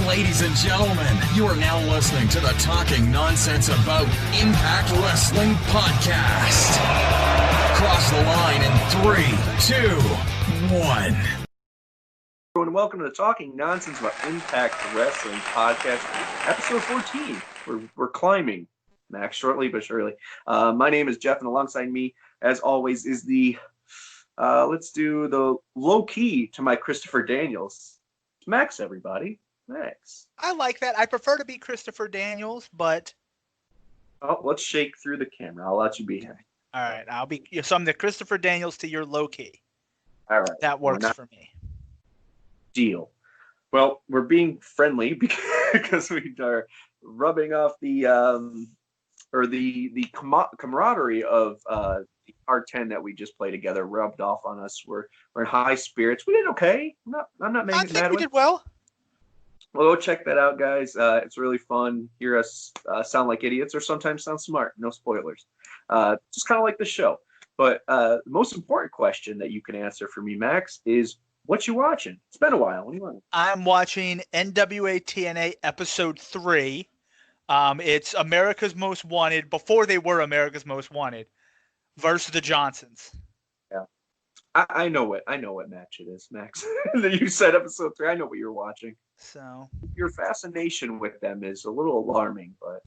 Ladies and gentlemen, you are now listening to the Talking Nonsense About Impact Wrestling podcast. Cross the line in 3, 2, 1. And welcome to the Talking Nonsense About Impact Wrestling podcast, episode 14. We're climbing, Max, shortly but surely. My name is Jeff, and alongside me, as always, is the let's do the low key to my Christopher Daniels. It's Max, everybody. Max. I like that. I prefer to be Christopher Daniels, but Let's shake through the camera. I'll let you be here. All right, I'll be. So I'm the Christopher Daniels to your low key. All right, that works for me. Deal. Well, we're being friendly because we are rubbing off the camaraderie of the R10 that we just played together rubbed off on us. We're in high spirits. We did okay. I'm not making it mad. I think we did well. Well, go check that out, guys. It's really fun. Hear us sound like idiots or sometimes sound smart. No spoilers. Just kind of like the show. But the most important question that you can answer for me, Max, is what you watching? It's been a while. What do you want? I'm watching NWA TNA Episode 3. It's America's Most Wanted, before they were America's Most Wanted, versus the Johnsons. Yeah. I know what match it is, Max. You said Episode 3. I know what you're watching. So your fascination with them is a little alarming, but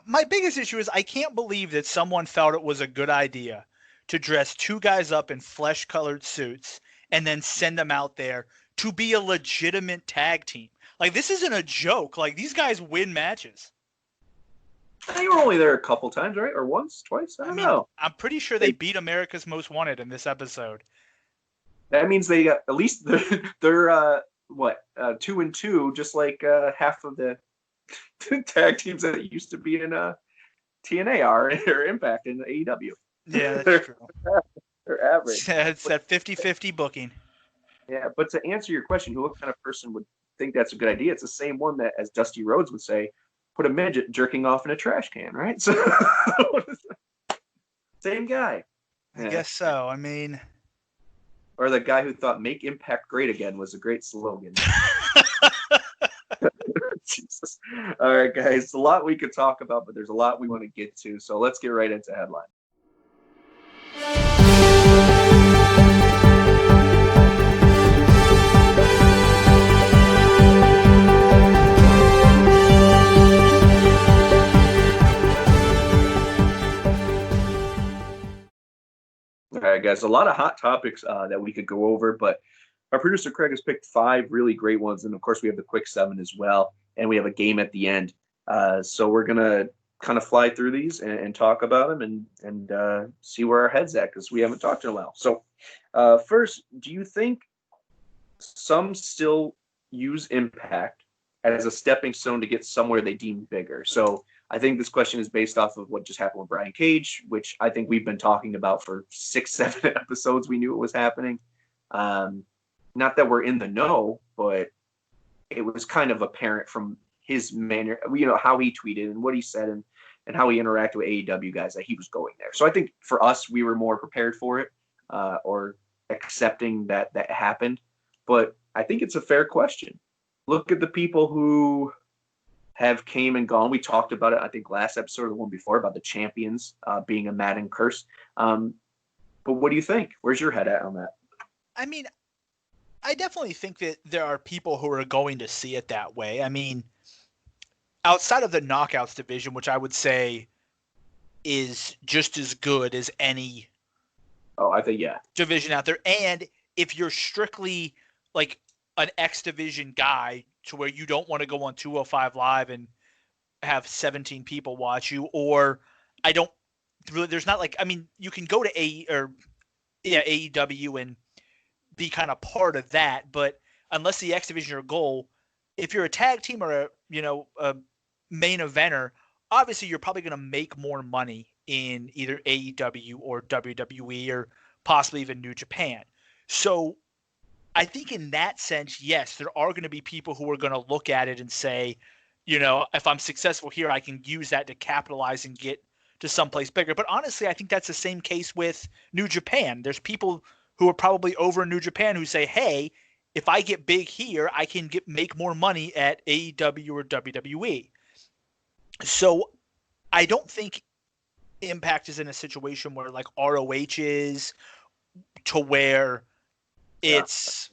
my biggest issue is I can't believe that someone felt it was a good idea to dress two guys up in flesh-colored suits and then send them out there to be a legitimate tag team. Like, this isn't a joke. Like, these guys win matches. You were only there a couple times, right? Or once, twice? I don't know. I'm pretty sure they beat America's Most Wanted in this episode. That means they got at least they're 2-2, just like half of the tag teams that used to be in TNA or Impact in AEW. Yeah, that's true. They're average. Yeah, it's that 50-50 booking. Yeah, but to answer your question, what kind of person would think that's a good idea? It's the same one that, as Dusty Rhodes would say, put a midget jerking off in a trash can, right? So, same guy. I guess so. I mean... Or the guy who thought "Make Impact Great Again" was a great slogan. Jesus. All right, guys. A lot we could talk about, but there's a lot we want to get to. So let's get right into headline. All right, guys, a lot of hot topics that we could go over, but our producer Craig has picked 5 really great ones, and of course we have the quick 7 as well, and we have a game at the end. So we're going to kind of fly through these and talk about them and see where our head's at, because we haven't talked in a while. So first, do you think some still use Impact as a stepping stone to get somewhere they deem bigger? So I think this question is based off of what just happened with Brian Cage, which I think we've been talking about for 6-7 episodes. We knew it was happening. Not that we're in the know, but it was kind of apparent from his manner, how he tweeted and what he said and how he interacted with AEW guys that he was going there. So I think for us, we were more prepared for it or accepting that happened. But I think it's a fair question. Look at the people who have came and gone. We talked about it, I think, last episode or the one before about the champions being a Madden curse. But what do you think? Where's your head at on that? I mean, I definitely think that there are people who are going to see it that way. I mean, outside of the Knockouts division, which I would say is just as good as any I think, yeah, division out there. And if you're strictly like an X division guy to where you don't want to go on 205 Live and have 17 people watch you, or there's not like, I mean, you can go to AEW and be kind of part of that, but unless the X division is your goal, if you're a tag team or a main eventer, obviously you're probably going to make more money in either AEW or WWE or possibly even New Japan. So I think in that sense, yes, there are going to be people who are going to look at it and say, if I'm successful here, I can use that to capitalize and get to someplace bigger. But honestly, I think that's the same case with New Japan. There's people who are probably over in New Japan who say, hey, if I get big here, I can make more money at AEW or WWE. So I don't think Impact is in a situation where like ROH is, to where it's,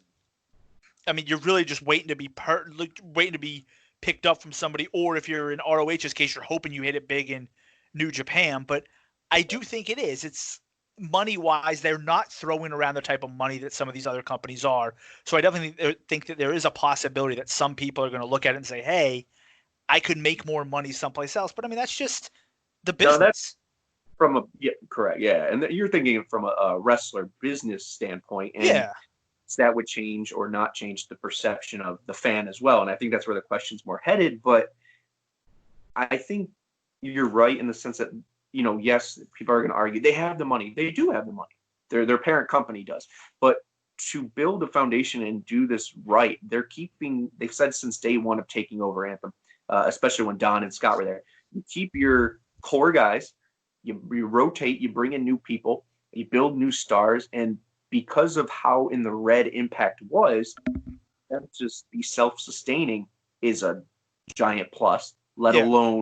I mean, you're really just waiting to be picked up from somebody, or if you're in ROH's case, you're hoping you hit it big in New Japan. But I do think it is. It's money-wise, they're not throwing around the type of money that some of these other companies are. So I definitely think that there is a possibility that some people are going to look at it and say, hey, I could make more money someplace else. But I mean, that's just the business. No, that's correct. Yeah. And you're thinking from a wrestler business standpoint. And that would change or not change the perception of the fan as well. And I think that's where the question's more headed. But I think you're right in the sense that, yes, people are going to argue they have the money. They do have the money. Their parent company does. But to build a foundation and do this right, they've said since day one of taking over Anthem, especially when Don and Scott were there, you keep your core guys, you rotate, you bring in new people, you build new stars. And because of how in the red Impact was, that just be self-sustaining is a giant plus, let alone,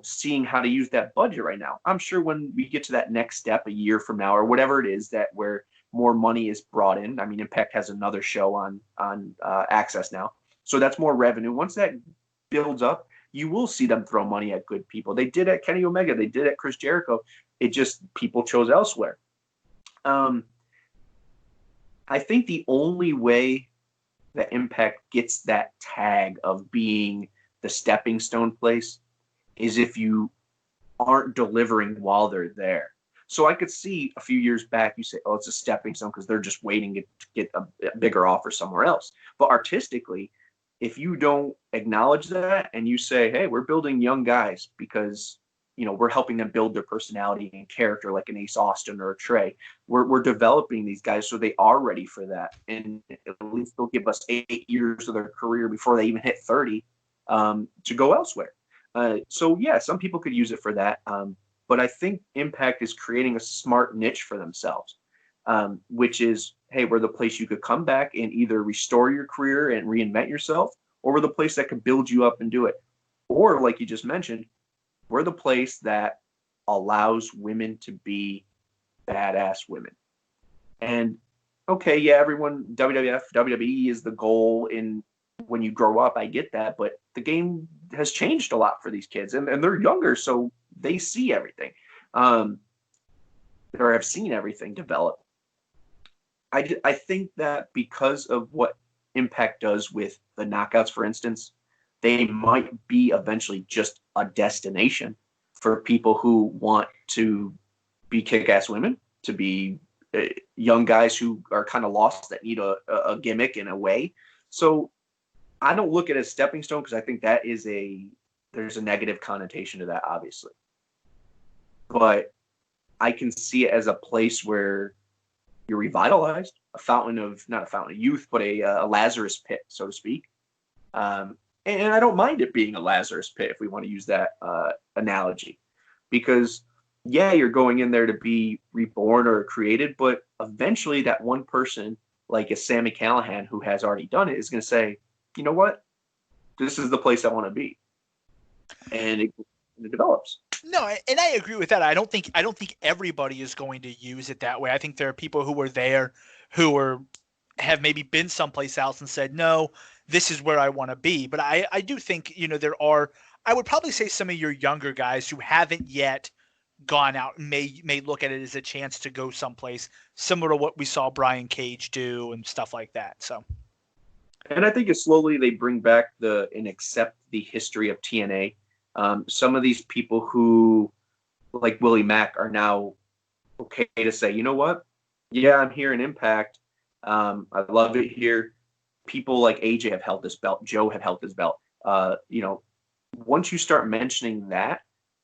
seeing how to use that budget right now. I'm sure when we get to that next step a year from now or whatever it is, that where more money is brought in. I mean, Impact has another show on Access now. So that's more revenue. Once that builds up, you will see them throw money at good people. They did at Kenny Omega. They did at Chris Jericho. It just, people chose elsewhere. I think the only way that Impact gets that tag of being the stepping stone place is if you aren't delivering while they're there. So I could see a few years back, you say, oh, it's a stepping stone because they're just waiting to get a bigger offer somewhere else. But artistically, if you don't acknowledge that and you say, hey, we're building young guys because, we're helping them build their personality and character like an Ace Austin or a Trey. We're developing these guys so they are ready for that. And at least they'll give us 8 years of their career before they even hit 30 to go elsewhere. So, some people could use it for that. But I think Impact is creating a smart niche for themselves, which is, hey, we're the place you could come back and either restore your career and reinvent yourself, or we're the place that could build you up and do it. Or, like you just mentioned, we're the place that allows women to be badass women. And, okay, everyone, WWF, WWE is the goal in when you grow up. I get that. But the game has changed a lot for these kids. And they're younger, so they see everything. Or have seen everything develop. I think that because of what Impact does with the knockouts, for instance, they might be eventually just a destination for people who want to be kick-ass women, to be young guys who are kind of lost that need a gimmick in a way. So I don't look at it as stepping stone because I think that is there's a negative connotation to that, obviously. But I can see it as a place where you're revitalized, not a fountain of youth, but a Lazarus pit, so to speak. And I don't mind it being a Lazarus pit, if we want to use that analogy, because you're going in there to be reborn or created, but eventually that one person, like a Sami Callihan, who has already done it, is going to say, you know what, this is the place I want to be, and it develops. No, and I agree with that. I don't think everybody is going to use it that way. I think there are people who were there who have maybe been someplace else and said, no, this is where I want to be. But I do think, there are, I would probably say some of your younger guys who haven't yet gone out may look at it as a chance to go someplace similar to what we saw Brian Cage do and stuff like that. So, and I think slowly they bring back and accept the history of TNA. Some of these people who, like Willie Mack, are now okay to say, you know what? Yeah, I'm here in Impact. I love it here. People like AJ have held this belt. Joe have held this belt. Once you start mentioning that,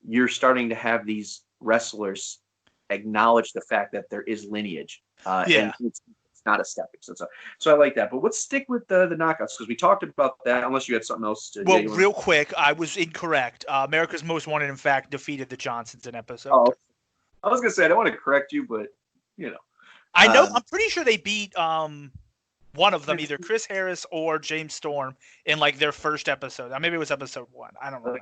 you're starting to have these wrestlers acknowledge the fact that there is lineage. And it's not a stepping stone. So I like that. But let's stick with the knockouts, because we talked about that, unless you had something else to Well, real quick, I was incorrect. America's Most Wanted, in fact, defeated the Johnsons in episode. Oh, I was going to say, I don't want to correct you, but, I know. I'm pretty sure they beat one of them, either Chris Harris or James Storm, in like their first episode. Maybe it was episode 1. I don't know.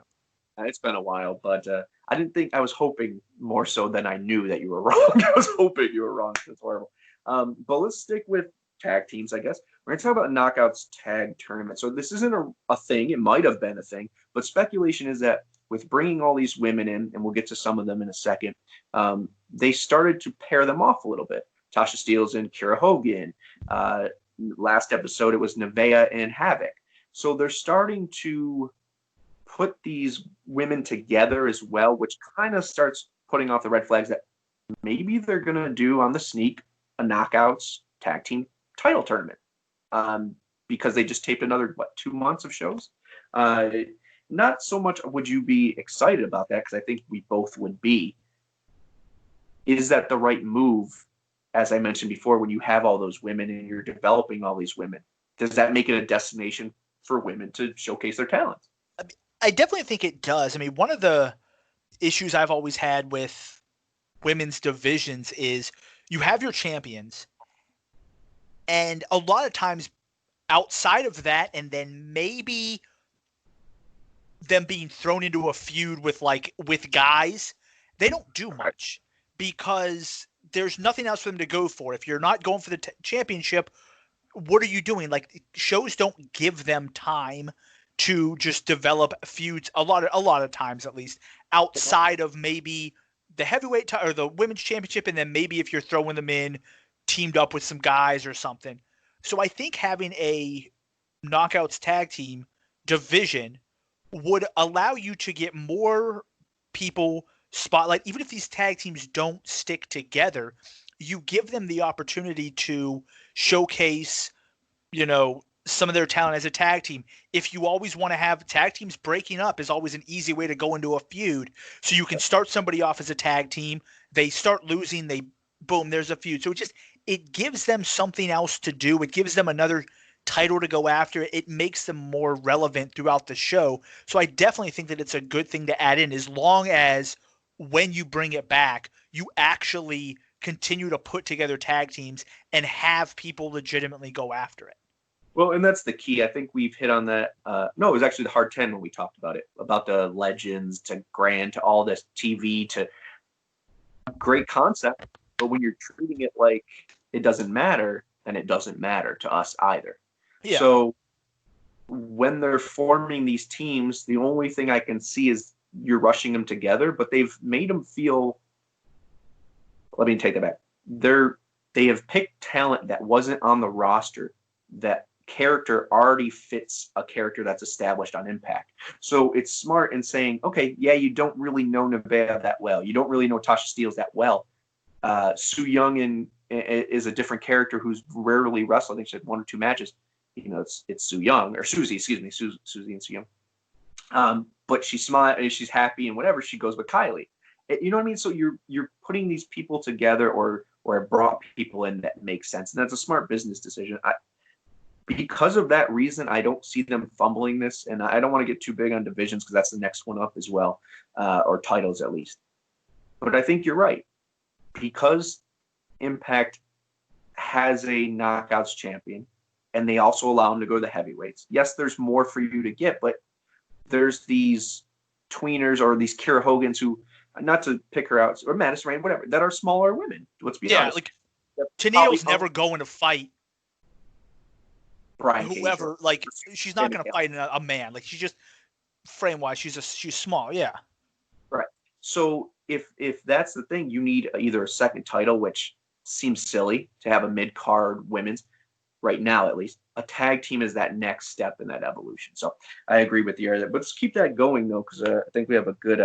It's been a while, but I was hoping more so than I knew that you were wrong. I was hoping you were wrong. It's horrible. But let's stick with tag teams, I guess. We're going to talk about Knockouts Tag Tournament. So this isn't a thing. It might have been a thing, but speculation is that with bringing all these women in, and we'll get to some of them in a second, they started to pair them off a little bit. Tasha Steelz and Kiera Hogan. Last episode, it was Nevaeh and Havoc. So they're starting to put these women together as well, which kind of starts putting off the red flags that maybe they're going to do on the sneak a Knockouts Tag Team title tournament, because they just taped another 2 months of shows. Not so much would you be excited about that, because I think we both would be. Is that the right move? As I mentioned before, when you have all those women and you're developing all these women, does that make it a destination for women to showcase their talents? I definitely think it does. I mean, one of the issues I've always had with women's divisions is you have your champions, and a lot of times outside of that, and then maybe them being thrown into a feud with guys, they don't do much because there's nothing else for them to go for. If you're not going for the championship, what are you doing? Like, shows don't give them time to just develop feuds a lot of times, at least outside of maybe the heavyweight or the women's championship. And then maybe if you're throwing them in teamed up with some guys or something. So I think having a Knockouts tag team division would allow you to get more people spotlight. Even if these tag teams don't stick together, you give them the opportunity to showcase, some of their talent as a tag team. If you always want to have tag teams breaking up, is always an easy way to go into a feud. So you can start somebody off as a tag team. They start losing. Boom, there's a feud. So it gives them something else to do. It gives them another title to go after. It makes them more relevant throughout the show. So I definitely think that it's a good thing to add in, as long as when you bring it back, you actually continue to put together tag teams and have people legitimately go after it. Well, and that's the key. I think we've hit on that. No, it was actually the Hard 10 when we talked about it, about the Legends to Grand to all this TV to great concept. But when you're treating it like it doesn't matter, then it doesn't matter to us either. Yeah. So when they're forming these teams, the only thing I can see is you're rushing them together, but they've made them feel, let me take that back. They have picked talent that wasn't on the roster, that character already fits a character that's established on Impact. So it's smart in saying, okay, yeah, you don't really know Nevaeh that well. You don't really know Tasha Steelz that well. Su Yung is a different character who's rarely wrestled. I think she had 1 or 2 matches. It's Su Yung, or Susie, excuse me, Susie and Su Yung. But she's smart and she's happy and whatever, she goes with Kylie. You know what I mean? So you're putting these people together or brought people in that make sense. And that's a smart business decision. Because of that reason, I don't see them fumbling this. And I don't want to get too big on divisions because that's the next one up as well, or titles at least. But I think you're right. Because Impact has a Knockouts champion, and they also allow them to go to the heavyweights. Yes, there's more for you to get, but there's these tweeners or these Kiera Hogans who, not to pick her out, or Madison Rain, whatever, that are smaller women. Let's be honest. Like Tenille's never going to fight Brian whoever. Like, she's not going to fight a man. Like, she's just frame wise, she's small. Yeah. Right. So if that's the thing, you need either a second title, which seems silly to have a mid card women's right now, at least. A tag team is that next step in that evolution. So I agree with you there. But let's keep that going though, because I think we have a good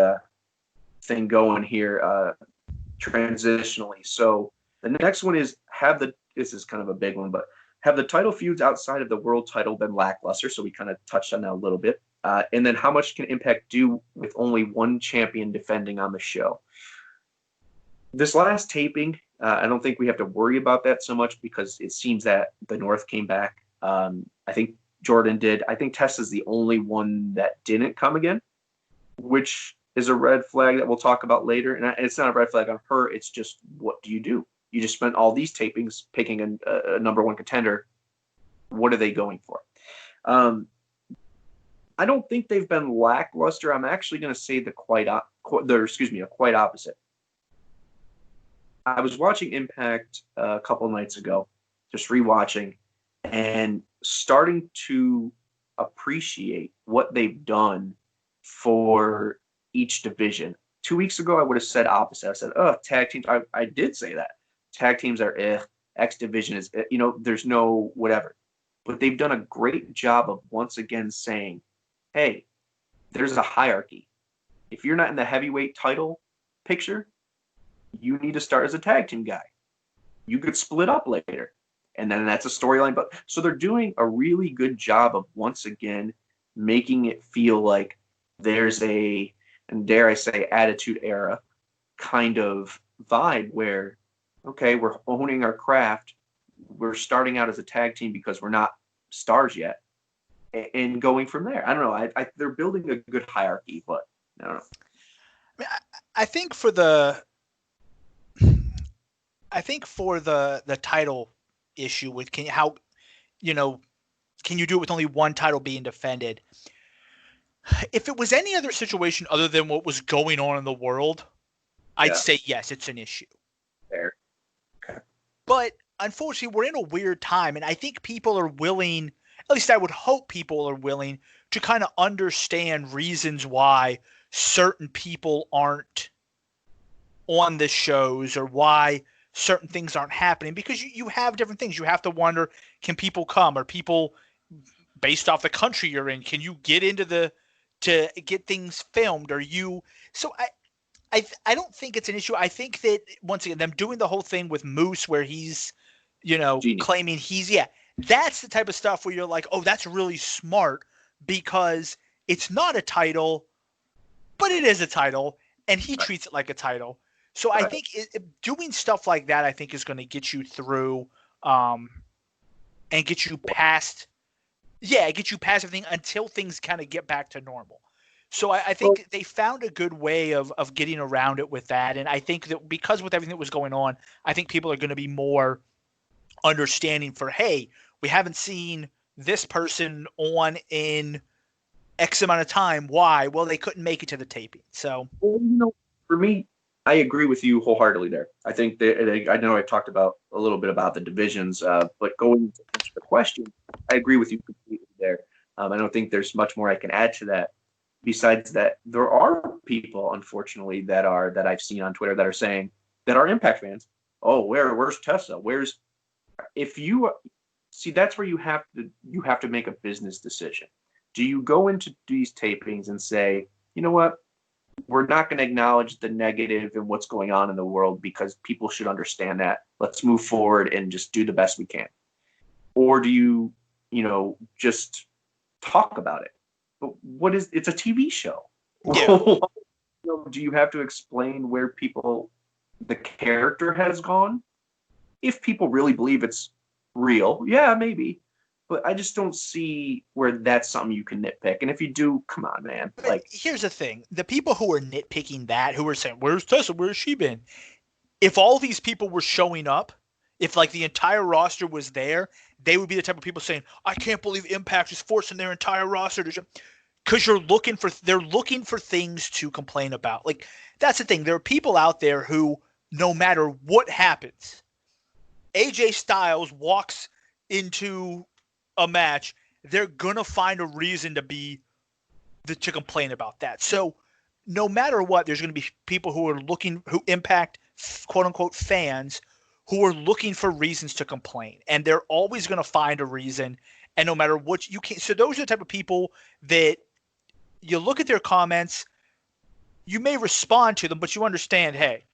thing going here transitionally. So the next one is this is kind of a big one, but have the title feuds outside of the world title been lackluster? So we kind of touched on that a little bit. And then how much can Impact do with only one champion defending on the show? This last taping, I don't think we have to worry about that so much because it seems that the North came back. I think Jordan did. I think Tessa's the only one that didn't come again, which is a red flag that we'll talk about later. And it's not a red flag on her. It's just, what do? You just spent all these tapings picking a number one contender, What are they going for? I don't think they've been lackluster. I'm actually going to say a quite opposite. I was watching Impact a couple nights ago, just rewatching, and starting to appreciate what they've done for each division. 2 weeks ago, I would have said opposite. I said, "Oh, tag teams." I did say that. Tag teams are X division is, there's no whatever. But they've done a great job of once again saying, hey, there's a hierarchy. If you're not in the heavyweight title picture, you need to start as a tag team guy. You could split up later. And then that's a storyline. But so they're doing a really good job of once again making it feel like there's a, and dare I say, attitude era kind of vibe where, okay, we're owning our craft. We're starting out as a tag team because we're not stars yet, and going from there. I don't know. They're building a good hierarchy, but I don't know. I think for the title issue with can you do it with only one title being defended? If it was any other situation other than what was going on in the world, I'd say yes, it's an issue. Fair. Okay. But unfortunately, we're in a weird time, and I think people are willing, at least I would hope people are willing, to kind of understand reasons why certain people aren't on the shows or why certain things aren't happening, because you have different things. You have to wonder, can people come? Are people, based off the country you're in, can you get into to get things filmed? So I don't think it's an issue. I think that, once again, them doing the whole thing with Moose where he's, Genius. claiming that's the type of stuff where you're like, oh, that's really smart, because it's not a title, but it is a title, and he treats it like a title. So I think doing stuff like that, I think, is going to get you through and get you past everything until things kind of get back to normal. So I think they found a good way of getting around it with that. And I think that because with everything that was going on, I think people are going to be more understanding for, hey, we haven't seen this person on in X amount of time. Why? Well, they couldn't make it to the taping. So, for me, I agree with you wholeheartedly there. I think that, I know I talked about a little bit about the divisions, but going to answer the question, I agree with you completely there. I don't think there's much more I can add to that. Besides that, there are people, unfortunately, that I've seen on Twitter that are saying, that are Impact fans. Oh, where's Tessa? If you see, that's where you have to make a business decision. Do you go into these tapings and say, you know what, we're not going to acknowledge the negative and what's going on in the world because people should understand that. Let's move forward and just do the best we can. Or do you, just talk about it? But it's a TV show. Yeah. Do you have to explain where the character has gone? If people really believe it's real, yeah, maybe. But I just don't see where that's something you can nitpick. And if you do, come on, man. But here's the thing. The people who are nitpicking that, who are saying, where's Tessa? Where's she been? If all these people were showing up, if the entire roster was there, they would be the type of people saying, I can't believe Impact is forcing their entire roster to show. Because they're looking for things to complain about. That's the thing. There are people out there who, no matter what happens, AJ Styles walks into a match, they're gonna find a reason to complain about that. So no matter what, there's gonna be people who Impact quote unquote fans who are looking for reasons to complain, and they're always gonna find a reason. And no matter what, you can't. So those are the type of people that you look at their comments, you may respond to them, but you understand, hey,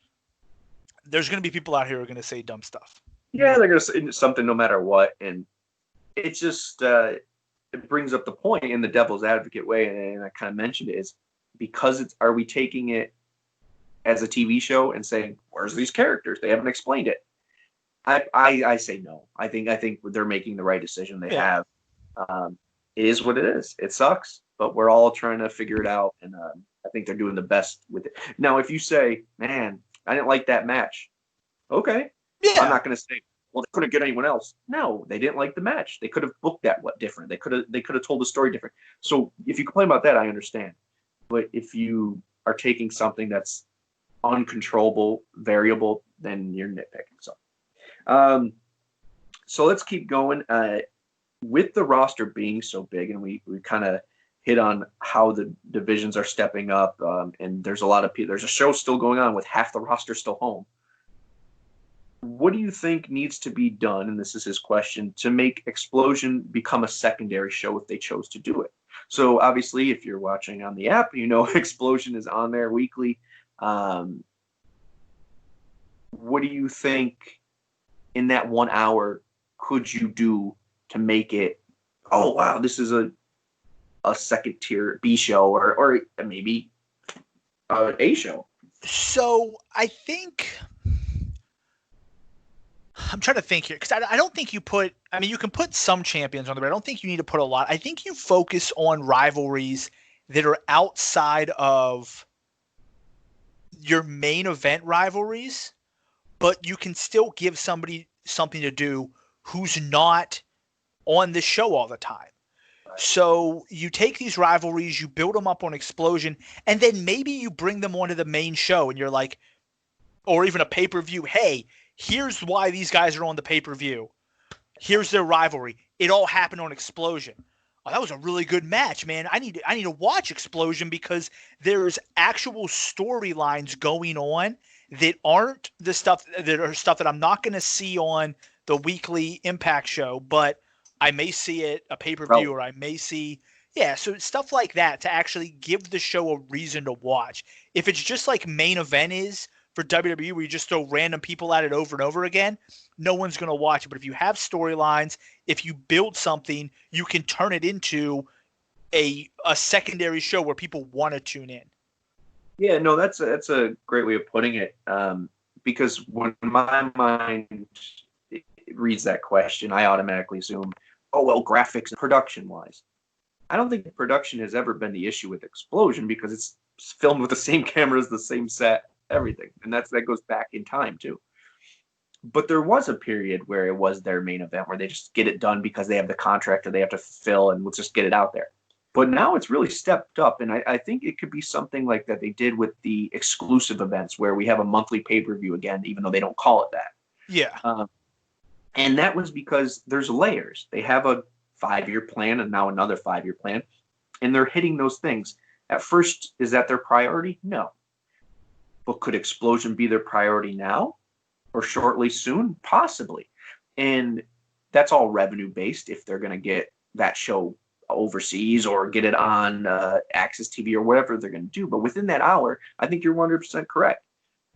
there's gonna be people out here who are gonna say dumb stuff. Yeah, they're gonna say something no matter what, and it's just it brings up the point in the devil's advocate way, and I kind of mentioned it, is because are we taking it as a TV show and saying, where's these characters? They haven't explained it. I say no. I think they're making the right decision. They have. It is what it is. It sucks, but we're all trying to figure it out, and I think they're doing the best with it. Now, if you say, man, I didn't like that match, okay. Yeah. I'm not going to say, well, they couldn't get anyone else. No, they didn't like the match. They could have booked that different. They could have told the story different. So if you complain about that, I understand. But if you are taking something that's uncontrollable, variable, then you're nitpicking. So let's keep going. With the roster being so big, and we kind of hit on how the divisions are stepping up, and there's a lot of people. There's a show still going on with half the roster still home. What do you think needs to be done, and this is his question, to make Explosion become a secondary show if they chose to do it? So obviously, if you're watching on the app, you know Explosion is on there weekly. What do you think in that 1 hour could you do to make it, oh, wow, this is a second tier B show or maybe A show? So I think I'm trying to think here because I don't think you put. I mean, you can put some champions on there, but I don't think you need to put a lot. I think you focus on rivalries that are outside of your main event rivalries, but you can still give somebody something to do who's not on the show all the time. Right. So you take these rivalries, you build them up on Explosion, and then maybe you bring them onto the main show, and you're like, or even a pay-per-view, hey, here's why these guys are on the pay-per-view. Here's their rivalry. It all happened on Explosion. Oh, that was a really good match, man. I need to watch Explosion because there's actual storylines going on that aren't the stuff that I'm not going to see on the weekly Impact show, but I may see it a pay-per-view or I may see, so stuff like that to actually give the show a reason to watch. If it's just like main event is for WWE where you just throw random people at it over and over again, no one's going to watch it. But if you have storylines, if you build something, you can turn it into a secondary show where people want to tune in. Yeah, no, that's a great way of putting it. Because when my mind reads that question, I automatically assume, oh, well, graphics and production-wise. I don't think production has ever been the issue with Explosion because it's filmed with the same cameras, the same set, everything. And that goes back in time, too. But there was a period where it was their main event where they just get it done because they have the contract or they have to fulfill and let's just get it out there. But now it's really stepped up, and I think it could be something like that they did with the exclusive events where we have a monthly pay-per-view again, even though they don't call it that. Yeah. And that was because there's layers. They have a 5-year plan and now another 5-year plan, and they're hitting those things. At first, is that their priority? No. But could Explosion be their priority now or shortly soon? Possibly. And that's all revenue-based if they're going to get that show overseas or get it on Access TV or whatever they're going to do. But within that hour, I think you're 100% correct.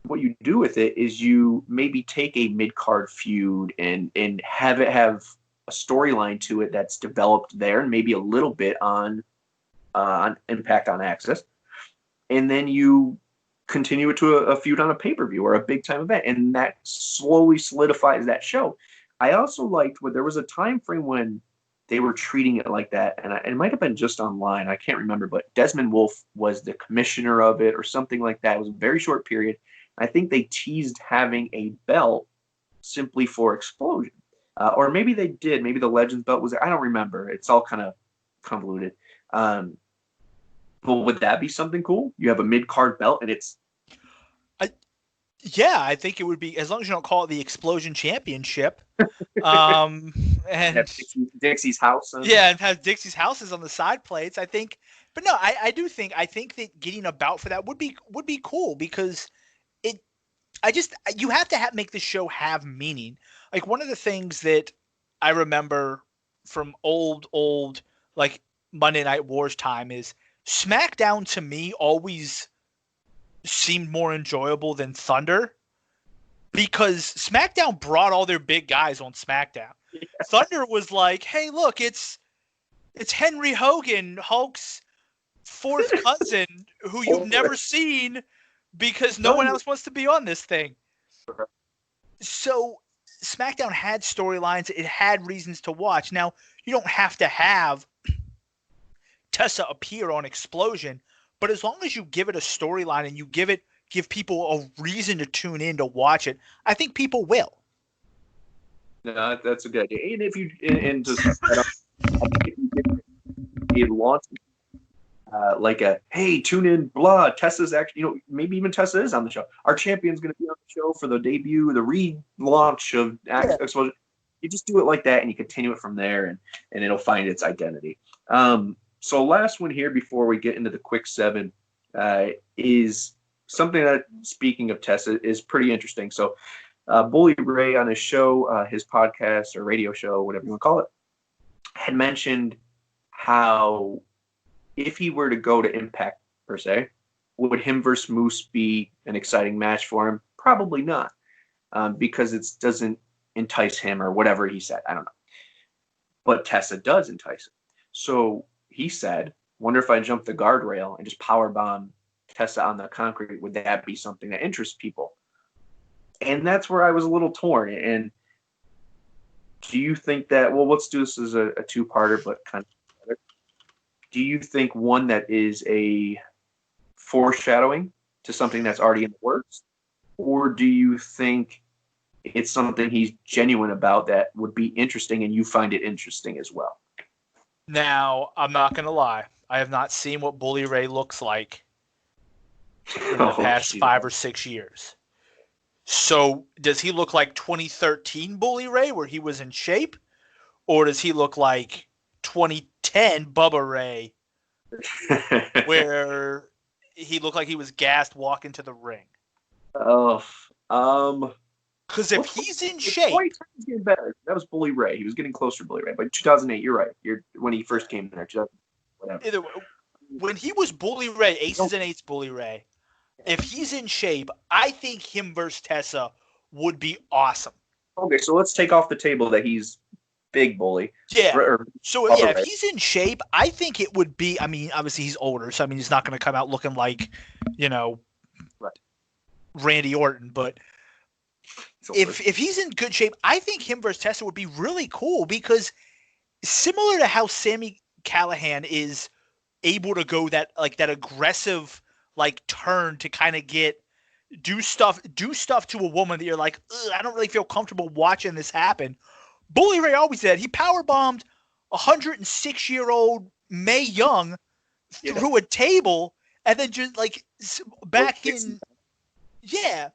What you do with it is you maybe take a mid-card feud and have it have a storyline to it that's developed there and maybe a little bit on Impact on Access. And then you continue it to a feud on a pay-per-view or a big-time event. And that slowly solidifies that show. I also liked when there was a time frame when they were treating it like that, and it might have been just online. I can't remember, but Desmond Wolfe was the commissioner of it or something like that. It was a very short period. I think they teased having a belt simply for Explosion. Or maybe they did. Maybe the Legends belt was there. I don't remember. It's all kind of convoluted. But would that be something cool? You have a mid-card belt, and it's... Yeah, I think it would be, as long as you don't call it the Explosion Championship. And Dixie's house. Yeah, and have Dixie's houses on the side plates. I think, but no, I think that getting a bout for that would be cool because you have to make the show have meaning. Like one of the things that I remember from old like Monday Night Wars time is SmackDown to me always seemed more enjoyable than Thunder because SmackDown brought all their big guys on SmackDown. Yeah. Thunder was like, hey, look, it's Henry Hogan, Hulk's fourth cousin, who you've never seen because no one else wants to be on this thing. So SmackDown had storylines. It had reasons to watch. Now, you don't have to have Tessa appear on Explosion, but as long as you give it a storyline and you give people a reason to tune in to watch it, I think people will. No, that's a good idea. And if you and just set up, I think if you did a launch like a hey, tune in, blah. Tessa's actually, maybe even Tessa is on the show. Our champion's going to be on the show for the debut, the relaunch of Exposure. You just do it like that, and you continue it from there, and it'll find its identity. So last one here before we get into the quick seven is something that, speaking of Tessa, is pretty interesting. So Bully Ray on his show, his podcast or radio show, whatever you want to call it, had mentioned how if he were to go to Impact, per se, would him versus Moose be an exciting match for him? Probably not, because it doesn't entice him or whatever he said. I don't know. But Tessa does entice him. So he said, wonder if I jump the guardrail and just powerbomb Tessa on the concrete, would that be something that interests people? And that's where I was a little torn. And do you think that, well, let's do this as a two-parter, but kind of together. Do you think one that is a foreshadowing to something that's already in the works? Or do you think it's something he's genuine about that would be interesting and you find it interesting as well? Now, I'm not going to lie. I have not seen what Bully Ray looks like in the past 5 or 6 years. So does he look like 2013 Bully Ray where he was in shape? Or does he look like 2010 Bubba Ray where he looked like he was gassed walking to the ring? Because if he's in shape, he's getting better. That was Bully Ray. He was getting closer to Bully Ray. But 2008, you're right. When he first came in there, whatever. When he was Bully Ray, Aces and Eights Bully Ray, if he's in shape, I think him versus Tessa would be awesome. Okay, so let's take off the table that he's big Bully. Yeah. If he's in shape, I think it would be. I mean, obviously he's older, so I mean he's not going to come out looking like, Randy Orton, but. If he's in good shape, I think him versus Tessa would be really cool because similar to how Sami Callihan is able to go that aggressive turn to kind of do stuff to a woman that you're like, I don't really feel comfortable watching this happen. Bully Ray always said he powerbombed 106-year-old Mae Young through a table and then just back in. Yeah.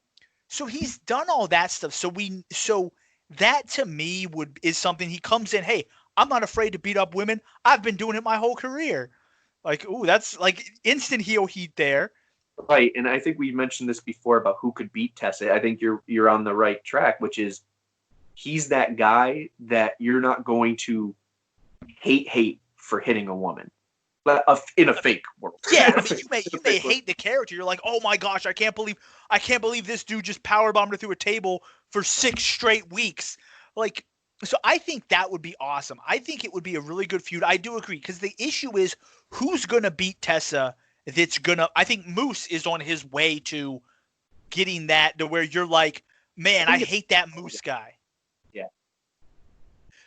So he's done all that stuff. So that to me is something he comes in. Hey, I'm not afraid to beat up women. I've been doing it my whole career. That's instant heel heat there. Right, and I think we mentioned this before about who could beat Tessa. I think you're on the right track, which is he's that guy that you're not going to hate for hitting a woman. In a fake world. Yeah, I mean, you may hate the character. You're like, oh my gosh, I can't believe this dude just powerbombed her through a table for 6 straight weeks. So I think that would be awesome. I think it would be a really good feud. I do agree, because the issue is who's gonna beat Tessa. I think Moose is on his way to getting that to where you're like, man, I hate that Moose guy. Yeah.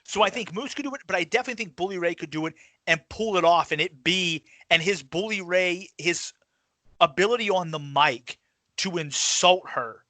So I think Moose could do it, but I definitely think Bully Ray could do it and pull it off, and his Bully Ray, his ability on the mic to insult her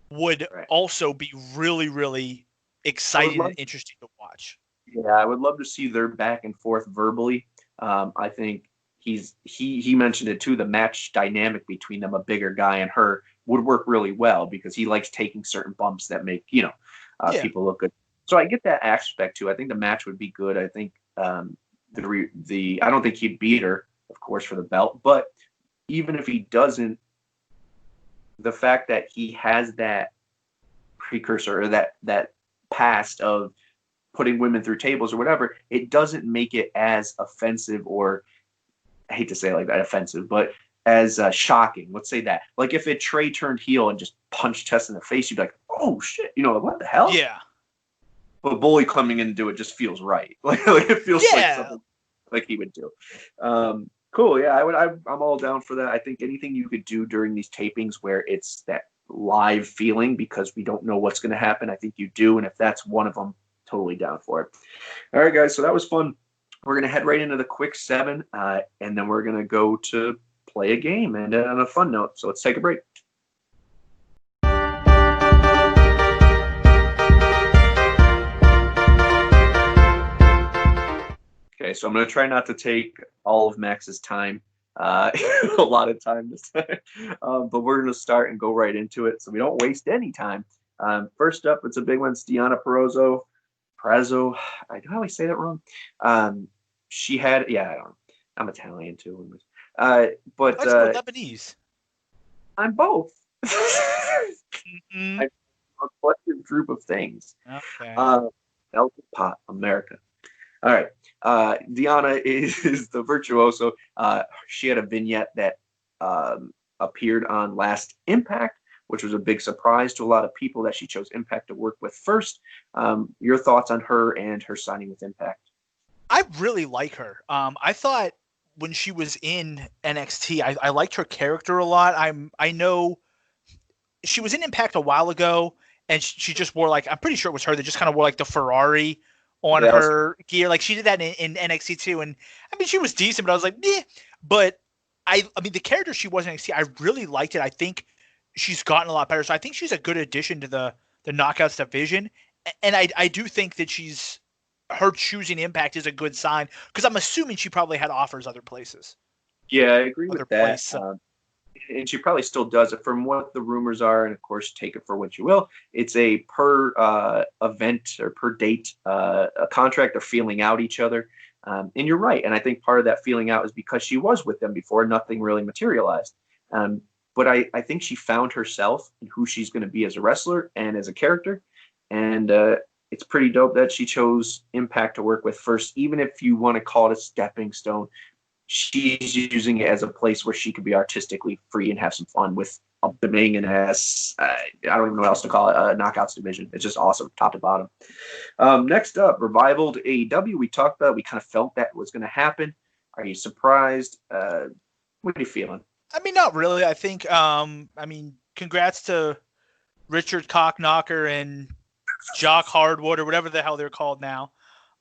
would also be really, really exciting and interesting to watch. Yeah, I would love to see their back and forth verbally. I think he mentioned it too. The match dynamic between them, a bigger guy and her, would work really well because he likes taking certain bumps that make people look good. So I get that aspect too. I think the match would be good. I think I don't think he'd beat her, of course, for the belt. But even if he doesn't, the fact that he has that precursor or that past of putting women through tables or whatever, it doesn't make it as offensive, or I hate to say it like that, offensive, but as shocking. Let's say that. Like if Trey turned heel and just punched Tess in the face, you'd be like, oh shit, what the hell? Yeah. But Bully coming in to do it just feels right. Like it feels like something like he would do. Cool. Yeah, I'm all down for that. I think anything you could do during these tapings where it's that live feeling because we don't know what's going to happen, I think you do. And if that's one of them, totally down for it. All right, guys. So that was fun. We're going to head right into the quick 7, and then we're going to go to play a game and on a fun note. So let's take a break. Okay, so I'm going to try not to take all of Max's time, a lot of time this time, but we're going to start and go right into it so we don't waste any time. First up, it's a big one. It's Deonna Purrazzo. I always say that wrong. She had, yeah, I don't know. I'm Italian too. But Let's go Lebanese. I'm both. Mm-hmm. I'm a collective group of things. Okay. Melting Pot, America. All right. Deonna is the virtuoso. She had a vignette that appeared on Last Impact, which was a big surprise to a lot of people that she chose Impact to work with first. Your thoughts on her and her signing with Impact? I really like her. I thought when she was in NXT, I liked her character a lot. I know she was in Impact a while ago, and she just wore like, I'm pretty sure it was her that just kind of wore like the Ferrari on her gear. Like she did that in NXT too, and I mean she was decent, but I was like, yeah. But I mean the character she was in NXT, I really liked it. I think she's gotten a lot better, so I think she's a good addition to the Knockouts division, and I do think that her choosing Impact is a good sign because I'm assuming she probably had offers other places. Yeah, I agree with that. And she probably still does it from what the rumors are. And of course, take it for what you will. It's a per event or per date a contract of feeling out each other. And you're right. And I think part of that feeling out is because she was with them before, nothing really materialized. But I think she found herself and who she's going to be as a wrestler and as a character. And it's pretty dope that she chose Impact to work with first, even if you want to call it a stepping stone. She's using it as a place where she could be artistically free and have some fun with a banging ass. I don't even know what else to call it. Knockouts division. It's just awesome, top to bottom. Next up, revivaled AEW. We talked about. We kind of felt that was going to happen. Are you surprised? What are you feeling? I mean, not really. I think. Congrats to Richard Cockknocker and Jock Hardwood or whatever the hell they're called now.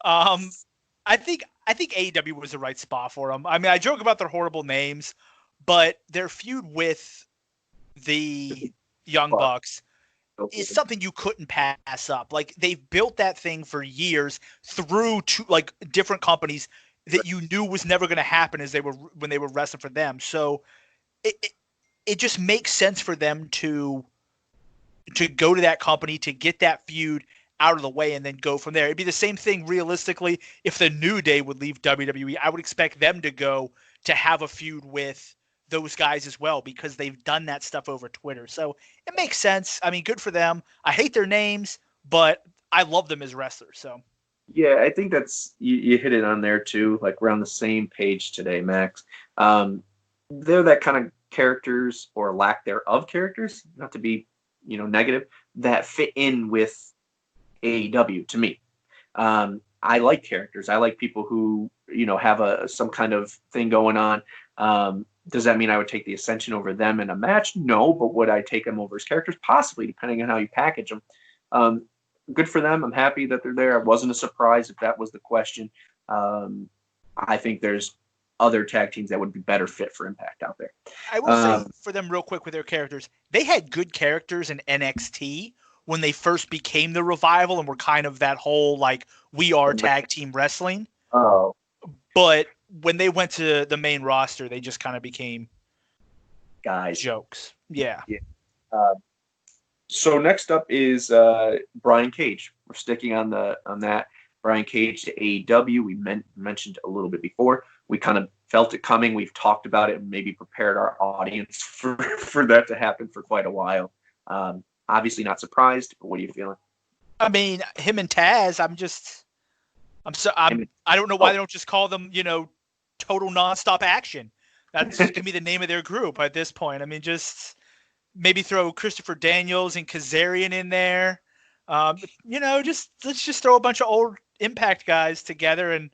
I think AEW was the right spot for them. I mean, I joke about their horrible names, but their feud with the Young Bucks is something you couldn't pass up. Like they've built that thing for years through different companies that you knew was never going to happen when they were wrestling for them. So it just makes sense for them to go to that company to get that feud out of the way and then go from there. It'd be the same thing realistically if the New Day would leave WWE. I would expect them to go to have a feud with those guys as well because they've done that stuff over Twitter. So it makes sense. I mean, good for them. I hate their names, but I love them as wrestlers. So yeah, I think that's you hit it on there too. Like we're on the same page today, Max. They're that kind of characters or lack thereof characters, not to be negative, that fit in with AEW to me. I like characters. I like people who, have some kind of thing going on. Does that mean I would take the Ascension over them in a match? No, but would I take them over as characters? Possibly, depending on how you package them. Good for them. I'm happy that they're there. It wasn't a surprise if that was the question. I think there's other tag teams that would be better fit for Impact out there. I will say for them real quick with their characters, they had good characters in NXT when they first became the Revival and were kind of that whole, like, we are tag team wrestling. Oh. But when they went to the main roster, they just kind of became guys jokes. Yeah. So next up is Brian Cage. We're sticking on that. Brian Cage to AEW. We mentioned a little bit before. We kind of felt it coming. We've talked about it and maybe prepared our audience for that to happen for quite a while. Obviously not surprised, but what are you feeling? I mean, him and Taz, I don't know why they don't just call them, Total Nonstop Action. That's going to be the name of their group at this point. I mean, just maybe throw Christopher Daniels and Kazarian in there. Let's just throw a bunch of old Impact guys together and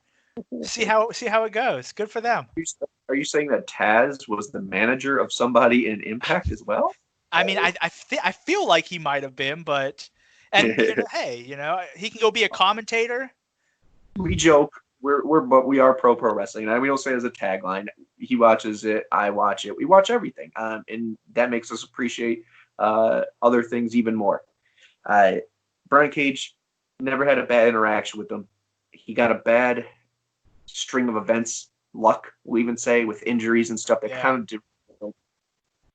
see how it goes. Good for them. Are you saying that Taz was the manager of somebody in Impact as well? I mean, I feel like he might have been, but hey, he can go be a commentator. We joke. But we are pro wrestling, and we don't say it as a tagline. He watches it, I watch it. We watch everything, and that makes us appreciate other things even more. Brian Cage never had a bad interaction with them. He got a bad string of events, luck, we'll even say, with injuries and stuff that kind of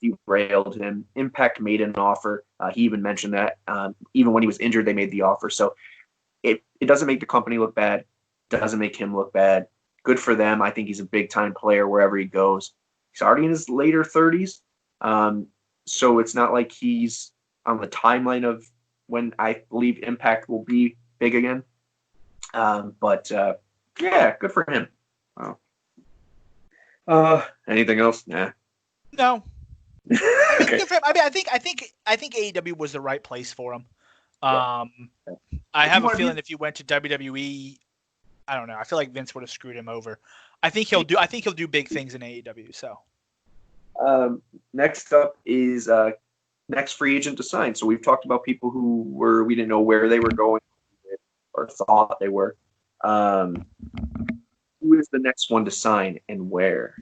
derailed him. Impact made an offer. He even mentioned that even when he was injured, they made the offer. So it doesn't make the company look bad. Doesn't make him look bad. Good for them. I think he's a big time player wherever he goes. He's already in his later 30s. So it's not like he's on the timeline of when I believe Impact will be big again. But yeah, good for him. Wow. Anything else? Nah. No. Okay. I think AEW was the right place for him. I have a feeling if you went to WWE, I don't know. I feel like Vince would have screwed him over. I think he'll do big things in AEW. So. Next up is next free agent to sign. So we've talked about people who we didn't know where they were going or thought they were. Who is the next one to sign and where?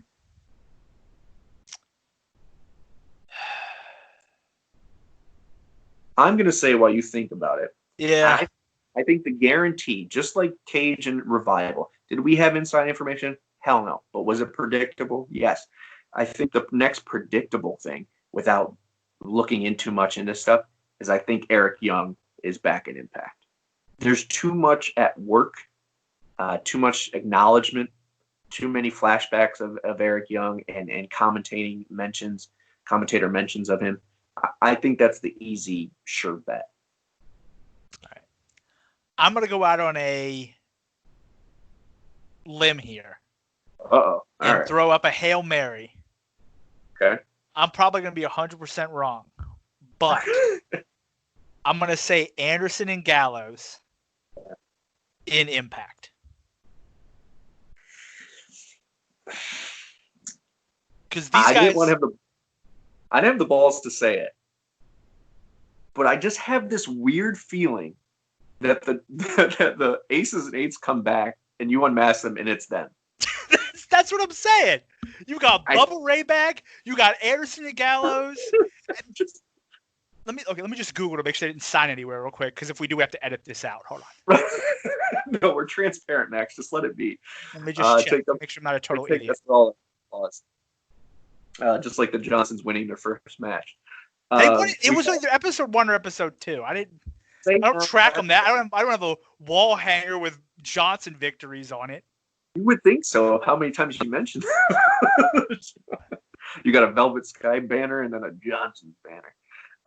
I'm going to say while you think about it. Yeah. I think the guarantee, just like Cage and Revival, did we have inside information? Hell no. But was it predictable? Yes. I think the next predictable thing, without looking in too much into stuff, is I think Eric Young is back in Impact. There's too much at work, too much acknowledgement, too many flashbacks of Eric Young and commentator mentions of him. I think that's the easy, sure bet. All right. I'm going to go out on a limb here. Uh-oh. And right. Throw up a Hail Mary. Okay. I'm probably going to be 100% wrong. But I'm going to say Anderson and Gallows in Impact. Because these guys... I didn't have the balls to say it. But I just have this weird feeling that the aces and eights come back and you unmask them and it's them. That's what I'm saying. You got Bubba Ray back. You got Anderson and Gallows. Let me just Google to make sure I didn't sign anywhere real quick. Because if we do, we have to edit this out. Hold on. No, we're transparent, Max. Just let it be. Let me just check. Make sure I'm not a total idiot. That's all. Just like the Johnsons winning their first match. It was either episode 1 or episode 2. I don't track them that. I don't have a wall hanger with Johnson victories on it. You would think so. How many times you mentioned that? You got a Velvet Sky banner and then a Johnson banner.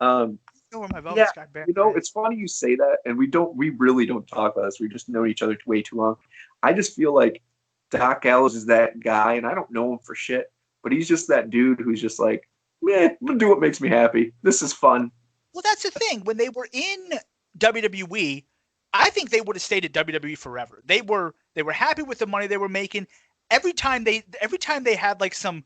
Know where my Velvet Sky banner is. It's funny you say that, and we really don't talk about this. We just know each other way too long. I just feel like Doc Gallows is that guy, and I don't know him for shit, but he's just that dude who's just like, I'm gonna do what makes me happy. This is fun. Well, that's the thing. When they were in WWE, I think they would have stayed at WWE forever. They were happy with the money they were making. Every time they had like some